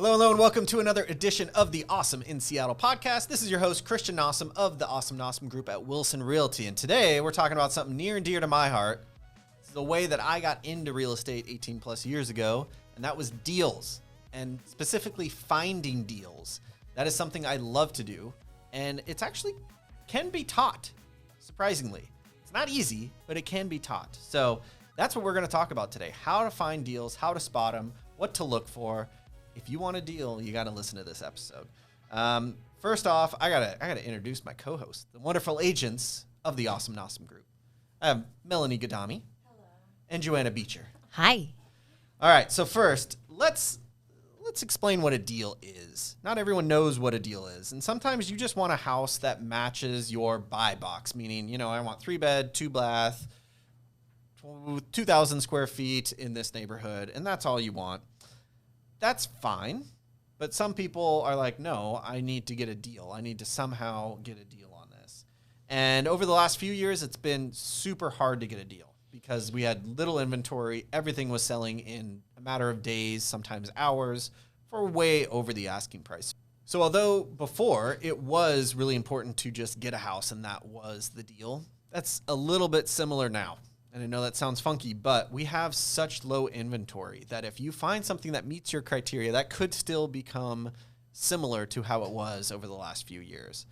Hello, and welcome to another edition of the Awesome in Seattle podcast. This is your host, Christian Nossum of the Awesome Nossum Group at Wilson Realty. And today we're talking about something near and dear to my heart. It's the way that I got into real estate 18 plus years ago, and that was deals, and specifically finding deals. That is something I love to do, and it's actually can be taught, surprisingly. It's not easy, but it can be taught. So that's what we're going to talk about today. How to find deals, how to spot them, what to look for. If you want a deal, you got to listen to this episode. First off, I gotta introduce my co-hosts, the wonderful agents of the Awesome Nossum Group. I have Melanie Gadami. Hello. And Joanna Beecher. Hi. All right, so first, let's explain what a deal is. Not everyone knows what a deal is, and sometimes you just want a house that matches your buy box, meaning, I want 3-bed, 2-bath, 2,000 square feet in this neighborhood, and that's all you want. That's fine, but some people are like, no, I need to get a deal. I need to somehow get a deal on this. And over the last few years, it's been super hard to get a deal because we had little inventory. Everything was selling in a matter of days, sometimes hours, for way over the asking price. So although before it was really important to just get a house and that was the deal, that's a little bit similar now. And I know that sounds funky, but we have such low inventory that if you find something that meets your criteria, that could still become similar to how it was over the last few years.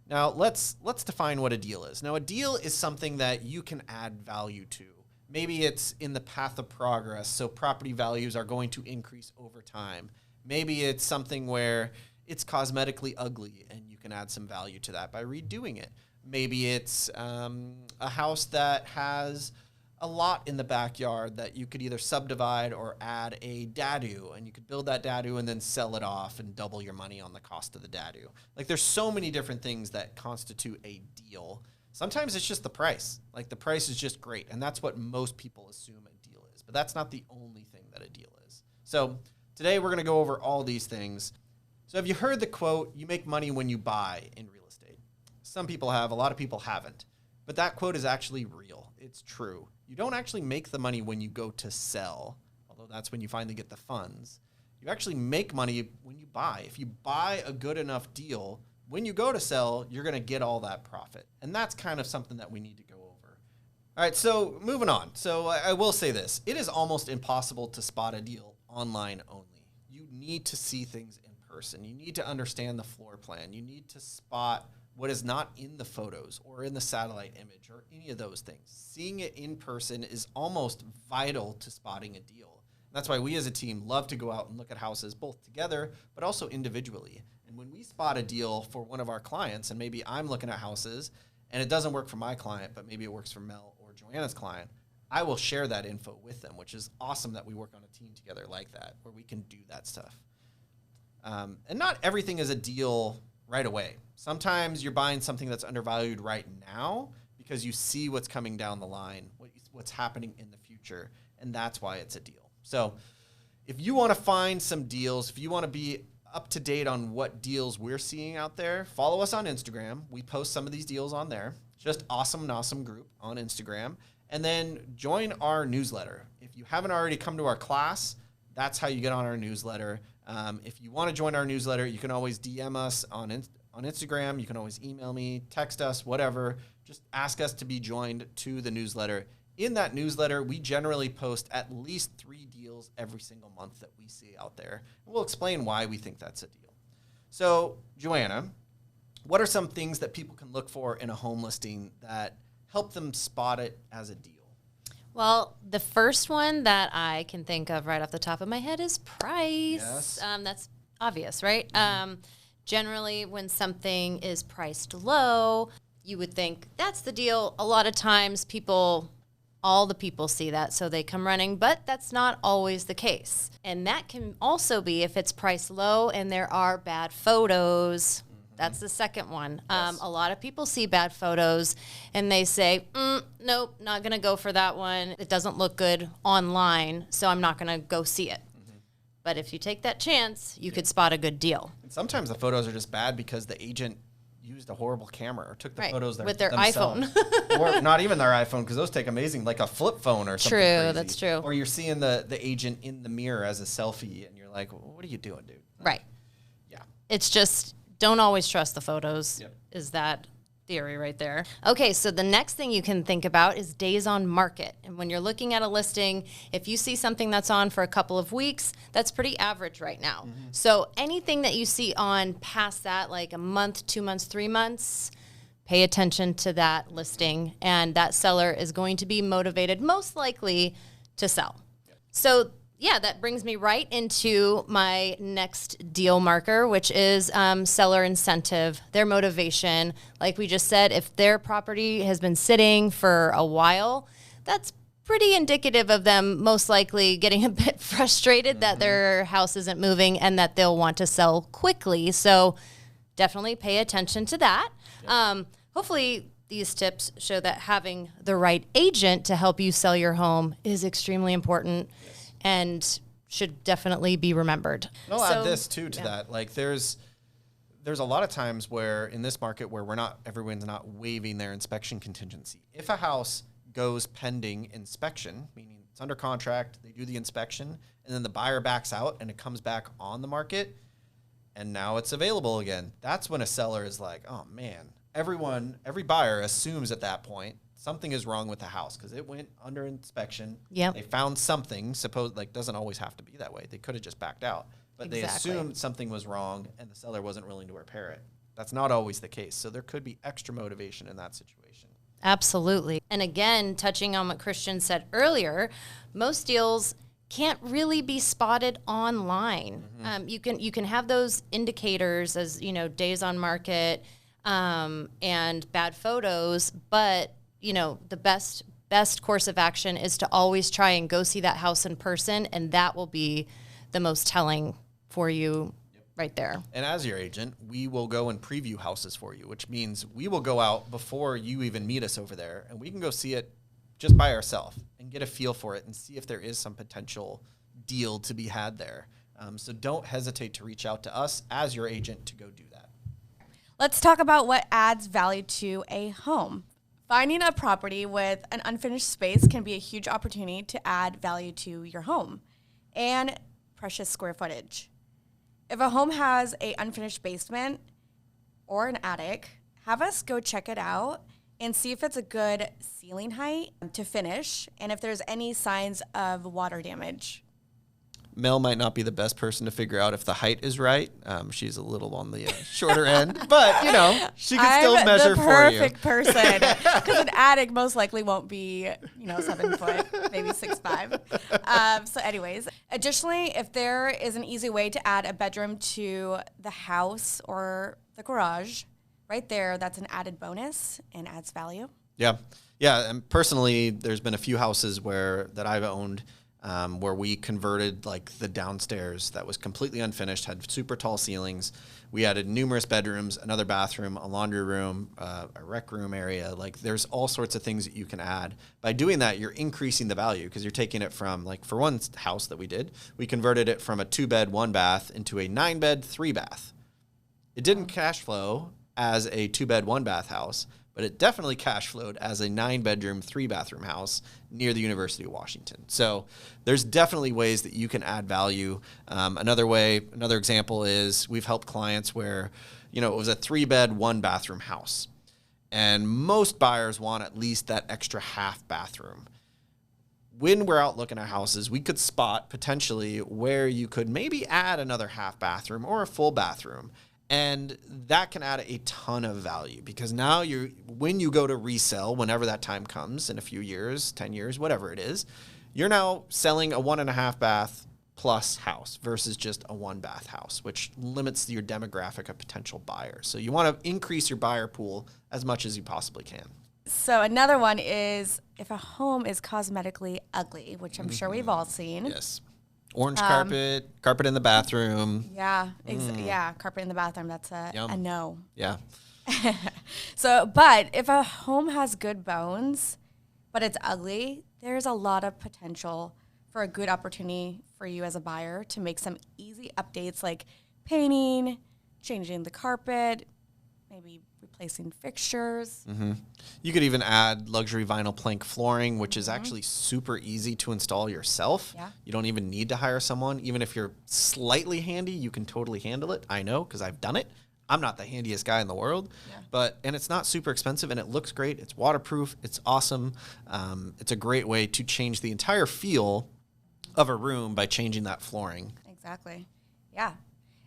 Now, let's define what a deal is. Now, a deal is something that you can add value to. Maybe it's in the path of progress, so property values are going to increase over time. Maybe it's something where it's cosmetically ugly and you can add some value to that by redoing it. Maybe it's a house that has a lot in the backyard that you could either subdivide or add a dadu, and you could build that dadu and then sell it off and double your money on the cost of the dadu. Like, there's so many different things that constitute a deal. Sometimes it's just the price. Like, the price is just great, and that's what most people assume a deal is. But that's not the only thing that a deal is. So today we're going to go over all these things. So have you heard the quote, you make money when you buy in real estate? Some people have, a lot of people haven't. But that quote is actually real. It's true. You don't actually make the money when you go to sell, although that's when you finally get the funds. You actually make money when you buy. If you buy a good enough deal, when you go to sell, you're going to get all that profit. And that's kind of something that we need to go over. All right, so moving on. So I will say this. It is almost impossible to spot a deal online only. You need to see things in person. You need to understand the floor plan. You need to spot what is not in the photos or in the satellite image or any of those things. Seeing it in person is almost vital to spotting a deal. And that's why we as a team love to go out and look at houses both together, but also individually. And when we spot a deal for one of our clients, and maybe I'm looking at houses and it doesn't work for my client, but maybe it works for Mel or Joanna's client, I will share that info with them, which is awesome that we work on a team together like that, where we can do that stuff. And not everything is a deal right away. Sometimes you're buying something that's undervalued right now because you see what's coming down the line, what's happening in the future, and that's why it's a deal. So if you want to find some deals, if you want to be up to date on what deals we're seeing out there, follow us on Instagram. We post some of these deals on there. Just Awesome Nossum Group on Instagram. And then join our newsletter. If you haven't already come to our class, that's how you get on our newsletter. If you want to join our newsletter, you can always DM us on Instagram. You can always email me, text us, whatever. Just ask us to be joined to the newsletter. In that newsletter, we generally post at least 3 deals every single month that we see out there. And we'll explain why we think that's a deal. So, Joanna, what are some things that people can look for in a home listing that help them spot it as a deal? Well, the first one that I can think of right off the top of my head is price. Yes. That's obvious, right? Mm-hmm. Generally, when something is priced low, you would think that's the deal. A lot of times all the people see that, so they come running, but that's not always the case. And that can also be if it's priced low and there are bad photos. That's the second one. Yes. A lot of people see bad photos and they say, nope, not going to go for that one. It doesn't look good online, so I'm not going to go see it. Mm-hmm. But if you take that chance, you could spot a good deal. And sometimes the photos are just bad because the agent used a horrible camera or took the photos with their themselves. iPhone. Or not even their iPhone, because those take amazing, like a flip phone or something crazy. That's true. Or you're seeing the agent in the mirror as a selfie, and you're like, what are you doing, dude? Right. Yeah. It's just, don't always trust the photos. Yep. Is that theory right there? Okay, so the next thing you can think about is days on market. And when you're looking at a listing, if you see something that's on for a couple of weeks, that's pretty average right now. So anything that you see on past that, like a month, 2 months, 3 months, pay attention to that listing, and that seller is going to be motivated, most likely, to sell. So yeah, that brings me right into my next deal marker, which is seller incentive, their motivation. Like we just said, if their property has been sitting for a while, that's pretty indicative of them most likely getting a bit frustrated that their house isn't moving and that they'll want to sell quickly. So definitely pay attention to that. Hopefully these tips show that having the right agent to help you sell your home is extremely important and should definitely be remembered. And I'll add this too to that. Like there's a lot of times where in this market where everyone's not waiving their inspection contingency. If a house goes pending inspection, meaning it's under contract, they do the inspection, and then the buyer backs out and it comes back on the market and now it's available again. That's when a seller is like, oh man, every buyer assumes at that point something is wrong with the house because it went under inspection. Yep. They found something, doesn't always have to be that way. They could have just backed out. But they assumed something was wrong and the seller wasn't willing to repair it. That's not always the case. So there could be extra motivation in that situation. Absolutely. And again, touching on what Christian said earlier, most deals can't really be spotted online. You can have those indicators as, days on market and bad photos, but the best course of action is to always try and go see that house in person, and that will be the most telling for you right there. And as your agent, we will go and preview houses for you, which means we will go out before you even meet us over there, and we can go see it just by ourselves and get a feel for it and see if there is some potential deal to be had there. So don't hesitate to reach out to us as your agent to go do that. Let's talk about what adds value to a home. Finding a property with an unfinished space can be a huge opportunity to add value to your home and precious square footage. If a home has an unfinished basement or an attic, have us go check it out and see if it's a good ceiling height to finish and if there's any signs of water damage. Mel might not be the best person to figure out if the height is right. She's a little on the shorter end, but she can still measure for you. I'm the perfect person because an attic most likely won't be 7 foot, maybe 6'5". So anyways, additionally, if there is an easy way to add a bedroom to the house or the garage, right there, that's an added bonus and adds value. Yeah. And personally, there's been a few houses that I've owned where we converted like the downstairs that was completely unfinished, had super tall ceilings. We added numerous bedrooms, another bathroom, a laundry room, a rec room area. Like there's all sorts of things that you can add. By doing that, you're increasing the value because you're taking it from, like for one house that we did, we converted it from a 2-bed, 1-bath into a 9-bed, 3-bath. It didn't cash flow as a 2-bed, 1-bath house, but it definitely cash flowed as a 9-bedroom, 3-bathroom house near the University of Washington. So there's definitely ways that you can add value. Another example is we've helped clients where, it was a 3-bed, 1-bathroom house. And most buyers want at least that extra half bathroom. When we're out looking at houses, we could spot potentially where you could maybe add another half bathroom or a full bathroom. And that can add a ton of value because now when you go to resell, whenever that time comes in a few years, 10 years, whatever it is, you're now selling a 1.5 bath plus house versus just a 1-bath house, which limits your demographic of potential buyers. So you want to increase your buyer pool as much as you possibly can. So another one is if a home is cosmetically ugly, which I'm sure we've all seen. Yes. Orange carpet in the bathroom. Yeah, carpet in the bathroom. That's a no. Yeah. But if a home has good bones, but it's ugly, there's a lot of potential for a good opportunity for you as a buyer to make some easy updates like painting, changing the carpet, maybe replacing fixtures. You could even add luxury vinyl plank flooring, which is actually super easy to install yourself. Yeah. You don't even need to hire someone. Even if you're slightly handy, you can totally handle it. I know because I've done it. I'm not the handiest guy in the world, and it's not super expensive, and it looks great. It's waterproof. It's awesome. It's a great way to change the entire feel of a room by changing that flooring. Exactly. Yeah.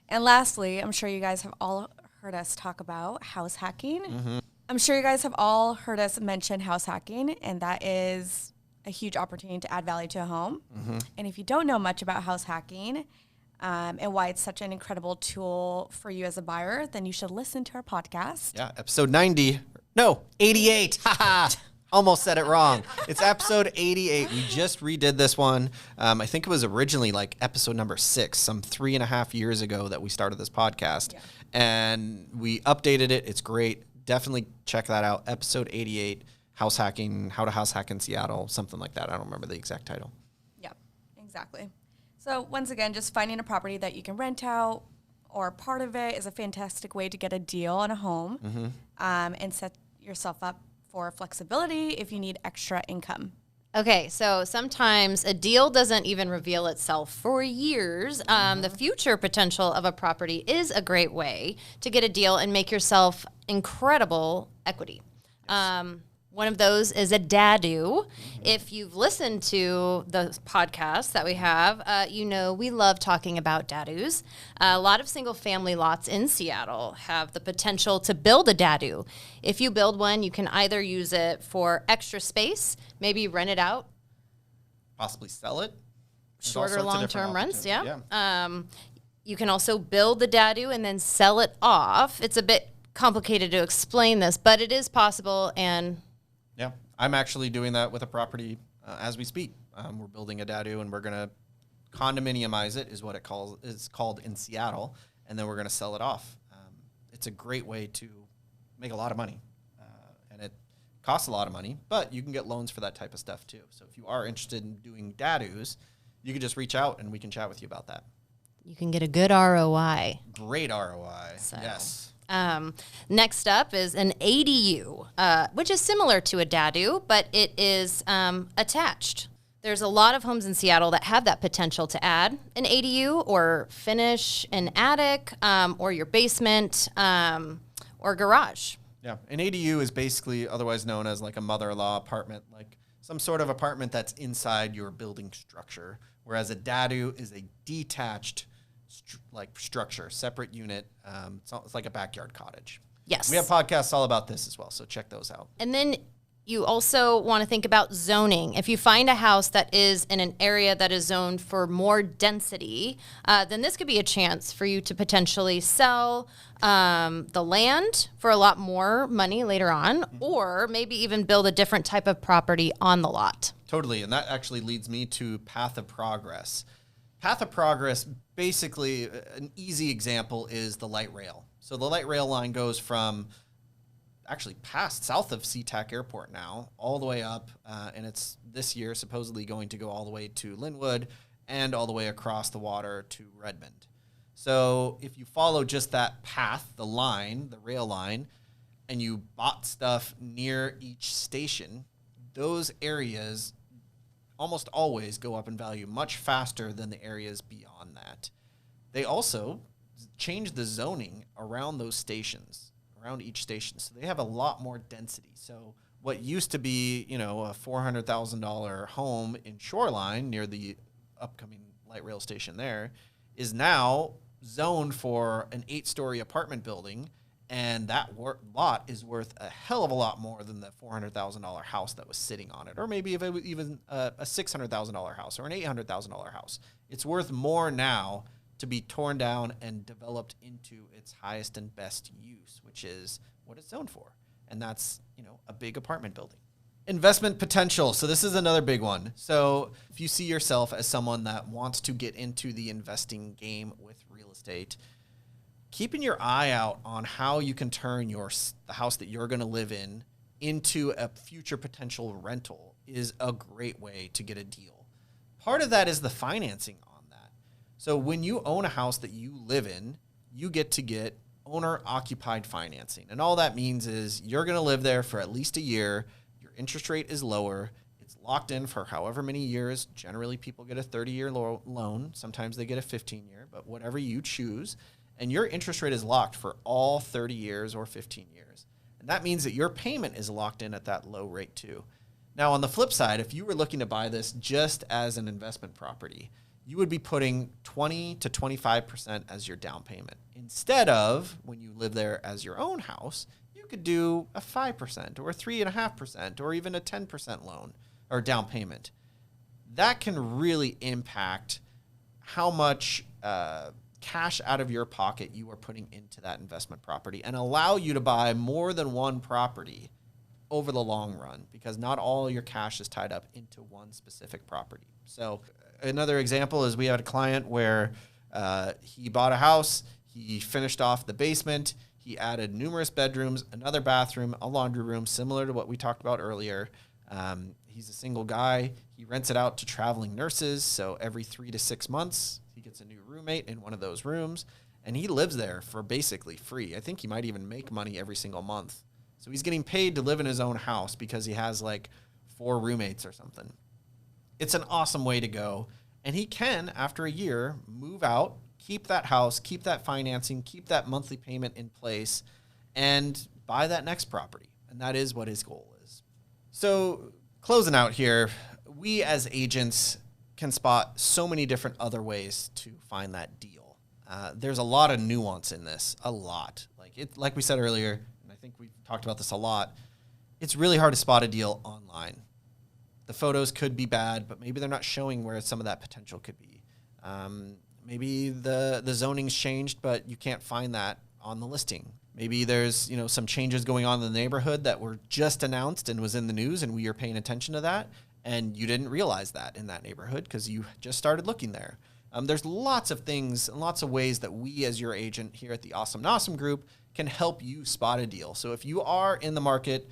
And lastly, I'm sure you guys have all heard us talk about house hacking. I'm sure you guys have all heard us mention house hacking, and that is a huge opportunity to add value to a home. And if you don't know much about house hacking, and why it's such an incredible tool for you as a buyer, then you should listen to our podcast. Yeah, episode 90. No, 88. Haha. Almost said it wrong. It's episode 88. We just redid this one. I think it was originally like episode number 6, some 3.5 years ago that we started this podcast. Yeah. And we updated it. It's great. Definitely check that out. Episode 88, house hacking, how to house hack in Seattle, something like that. I don't remember the exact title. Yeah, exactly. So once again, just finding a property that you can rent out or part of it is a fantastic way to get a deal on a home and set yourself up for flexibility if you need extra income. Okay, so sometimes a deal doesn't even reveal itself for years. The future potential of a property is a great way to get a deal and make yourself incredible equity. One of those is a dadu. If you've listened to the podcast that we have, you know we love talking about dadus. A lot of single-family lots in Seattle have the potential to build a dadu. If you build one, you can either use it for extra space, maybe rent it out. Possibly sell it. Shorter, long-term rents, yeah. You can also build the dadu and then sell it off. It's a bit complicated to explain this, but it is possible, and Yeah, I'm actually doing that with a property as we speak. We're building a dadu, and we're going to condominiumize it, is what it's called in Seattle, and then we're going to sell it off. It's a great way to make a lot of money, and it costs a lot of money, but you can get loans for that type of stuff too. So if you are interested in doing dadus, you can just reach out, and we can chat with you about that. you can get a good ROI. Great ROI, So. yes. Next up is an ADU, which is similar to a dadu, but it is attached. There's a lot of homes in Seattle that have that potential to add an ADU or finish an attic or your basement or garage. Yeah, an ADU is basically otherwise known as like a mother-in-law apartment, like some sort of apartment that's inside your building structure, whereas a dadu is a detached structure, separate unit. It's like a backyard cottage. Yes. We have podcasts all about this as well, so check those out. And then you also want to think about zoning. If you find a house that is in an area that is zoned for more density, then this could be a chance for you to potentially sell the land for a lot more money later on, or maybe even build a different type of property on the lot. Totally, and that actually leads me to Path of Progress. Path of Progress, basically, an easy example is the light rail. So the light rail line goes from actually past south of SeaTac Airport now, all the way up, and it's this year supposedly going to go all the way to Linwood and all the way across the water to Redmond. So if you follow just that path, the line, the rail line, and you bought stuff near each station, those areas almost always go up in value much faster than the areas beyond that. They also change the zoning around those stations, around each station, so they have a lot more density. So what used to be, a $400,000 home in Shoreline near the upcoming light rail station there is now zoned for an 8-story apartment building, and that lot is worth a hell of a lot more than the $400,000 house that was sitting on it, or maybe if it was even a $600,000 house or an $800,000 house. It's worth more now to be torn down and developed into its highest and best use, which is what it's zoned for, and that's a big apartment building. Investment potential. So this is another big one. So if you see yourself as someone that wants to get into the investing game with real estate, keeping your eye out on how you can turn the house that you're going to live in into a future potential rental is a great way to get a deal. Part of that is the financing on that. So when you own a house that you live in, you get to get owner-occupied financing. And all that means is you're going to live there for at least a year. Your interest rate is lower. It's locked in for however many years. Generally, people get a 30-year loan. Sometimes they get a 15-year, but whatever you choose. And your interest rate is locked for all 30 years or 15 years. And that means that your payment is locked in at that low rate too. Now, on the flip side, if you were looking to buy this just as an investment property, you would be putting 20 to 25% as your down payment. Instead of, when you live there as your own house, you could do a 5% or 3.5% or even a 10% loan or down payment. That can really impact how much cash out of your pocket you are putting into that investment property and allow you to buy more than one property over the long run, because not all your cash is tied up into one specific property. So another example is we had a client where he bought a house, he finished off the basement, he added numerous bedrooms, another bathroom, a laundry room, similar to what we talked about earlier. He's a single guy. He rents it out to traveling nurses. So every 3 to 6 months, he gets a new roommate in one of those rooms, and he lives there for basically free. I think he might even make money every single month. So he's getting paid to live in his own house because he has like 4 roommates or something. It's an awesome way to go. And he can, after a year, move out, keep that house, keep that financing, keep that monthly payment in place, and buy that next property. And that is what his goal is. So closing out here, we as agents can spot so many different other ways to find that deal. There's a lot of nuance in this, a lot. Like we said earlier, and I think we've talked about this a lot, it's really hard to spot a deal online. The photos could be bad, but maybe they're not showing where some of that potential could be. Maybe the zoning's changed, but you can't find that on the listing. Maybe there's some changes going on in the neighborhood that were just announced and was in the news, and we are paying attention to that, and you didn't realize that in that neighborhood because you just started looking there. There's lots of things and lots of ways that we as your agent here at the Awesome Nossum Group can help you spot a deal. So if you are in the market,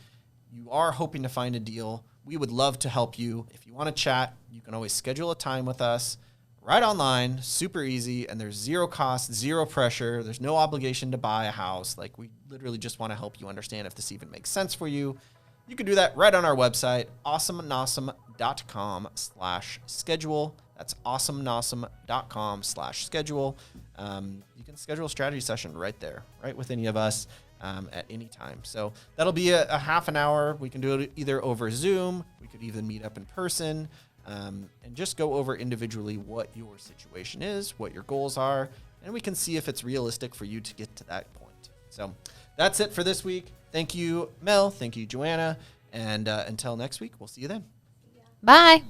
you are hoping to find a deal, we would love to help you. If you want to chat, you can always schedule a time with us right online, super easy, and there's zero cost, zero pressure. There's no obligation to buy a house. We literally just want to help you understand if this even makes sense for you. You can do that right on our website, awesomenossum.com/schedule. That's awesomenossum.com/schedule. You can schedule a strategy session right there, right with any of us at any time. So that'll be a half an hour. We can do it either over Zoom. We could even meet up in person and just go over individually what your situation is, what your goals are, and we can see if it's realistic for you to get to that point. So that's it for this week. Thank you, Mel. Thank you, Joanna. And until next week, we'll see you then. Bye.